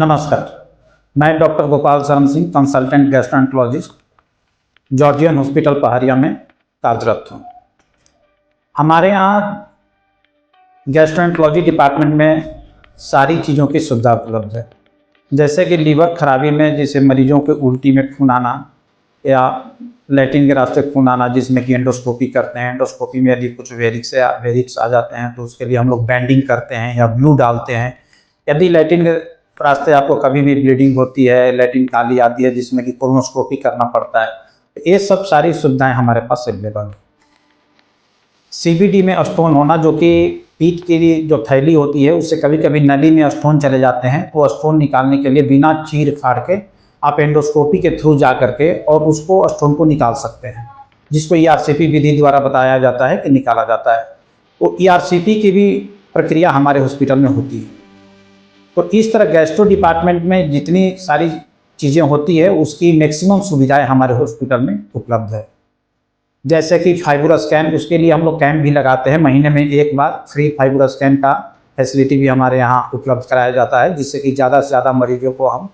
नमस्कार, मैं doctor Gopal Sharan Singh, consultant gastroenterologist, Georgian hospital Pahadiya में कार्यरत हूँ। हमारे यहाँ गैस्ट्रोएंटरोलॉजी डिपार्टमेंट में सारी चीज़ों की सुविधा उपलब्ध है। जैसे कि लीवर खराबी में जैसे मरीजों के उल्टी में खून आना या लैट्रिन के रास्ते खून आना, जिसमें कि एंडोस्कोपी करते हैं। एंडोस्कोपी में यदि कुछ वेरिक्स आ जाते हैं तो उसके लिए हम लोग बैंडिंग करते हैं या ब्लू डालते हैं। यदि लैट्रिन के रास्ते आपको कभी भी ब्लीडिंग होती है, लैट्रिन काली आती है, जिसमें कि कोलोनोस्कोपी करना पड़ता है, तो ये सब सारी सुविधाएं हमारे पास अवेलेबल है। सीबीडी में स्टोन होना, जो कि पीठ की जो थैली होती है उससे कभी कभी नली में स्टोन चले जाते हैं, वो स्टोन निकालने के लिए बिना चीर फाड़ के आप एंडोस्कोपी के थ्रू जा करके और उसको स्टोन को निकाल सकते हैं, जिसको ईआरसीपी विधि द्वारा बताया जाता है कि निकाला जाता है। तो ईआरसीपी की भी प्रक्रिया हमारे हॉस्पिटल में होती है। तो इस तरह गैस्ट्रो डिपार्टमेंट में जितनी सारी चीज़ें होती है उसकी मैक्सिमम सुविधाएं हमारे हॉस्पिटल में उपलब्ध है। जैसे कि फाइबर स्कैन, उसके लिए हम लोग कैंप भी लगाते हैं। महीने में एक बार फ्री फाइबर स्कैन का फैसिलिटी भी हमारे यहाँ उपलब्ध कराया जाता है, जिससे कि ज़्यादा से ज़्यादा मरीजों को हम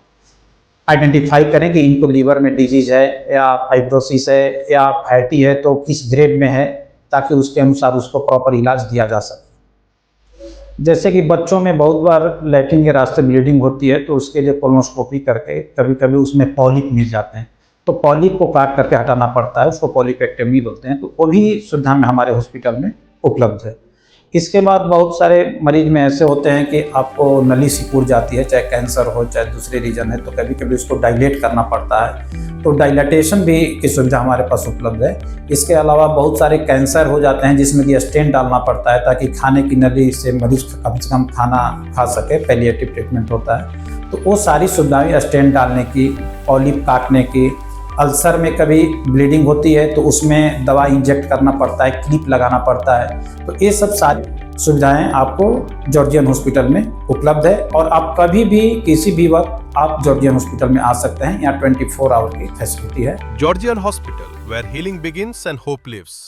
आइडेंटिफाई करें कि इनको लीवर में डिजीज है या फाइब्रोसिस है या फैटी है, तो किस ग्रेड में है, ताकि उसके अनुसार उसको प्रॉपर इलाज दिया जा सके। जैसे कि बच्चों में बहुत बार लैट्रिन के रास्ते ब्लीडिंग होती है, तो उसके लिए कोलोनोस्कोपी करके कभी कभी उसमें पॉलिप मिल जाते हैं, तो पॉलिप को काट करके हटाना पड़ता है, उसको पॉलिपेक्टमी बोलते हैं। तो वो भी सुविधा में हमारे हॉस्पिटल में उपलब्ध है। इसके बाद बहुत सारे मरीज में ऐसे होते हैं कि आपको नली सिकुड़ जाती है, चाहे कैंसर हो चाहे दूसरे रीजन है, तो कभी कभी उसको डायलेट करना पड़ता है, तो डायलेटेशन भी की सुविधा हमारे पास उपलब्ध है। इसके अलावा बहुत सारे कैंसर हो जाते हैं जिसमें कि स्टेंट डालना पड़ता है, ताकि खाने की नली से मरीज कम से कम खाना खा सके, पैलिएटिव ट्रीटमेंट होता है। तो वो सारी सुविधाएं, स्टेंट डालने की, पॉलिप काटने की, अल्सर में कभी ब्लीडिंग होती है तो उसमें दवा इंजेक्ट करना पड़ता है, क्लिप लगाना पड़ता है। तो ये सब सारी सुविधाएं आपको जॉर्जियन हॉस्पिटल में उपलब्ध है, और आप कभी भी किसी भी वक्त आप जॉर्जियन हॉस्पिटल में आ सकते हैं। यहाँ 24 आवर की फैसिलिटी है। Georgian hospital, where healing begins and hope lives.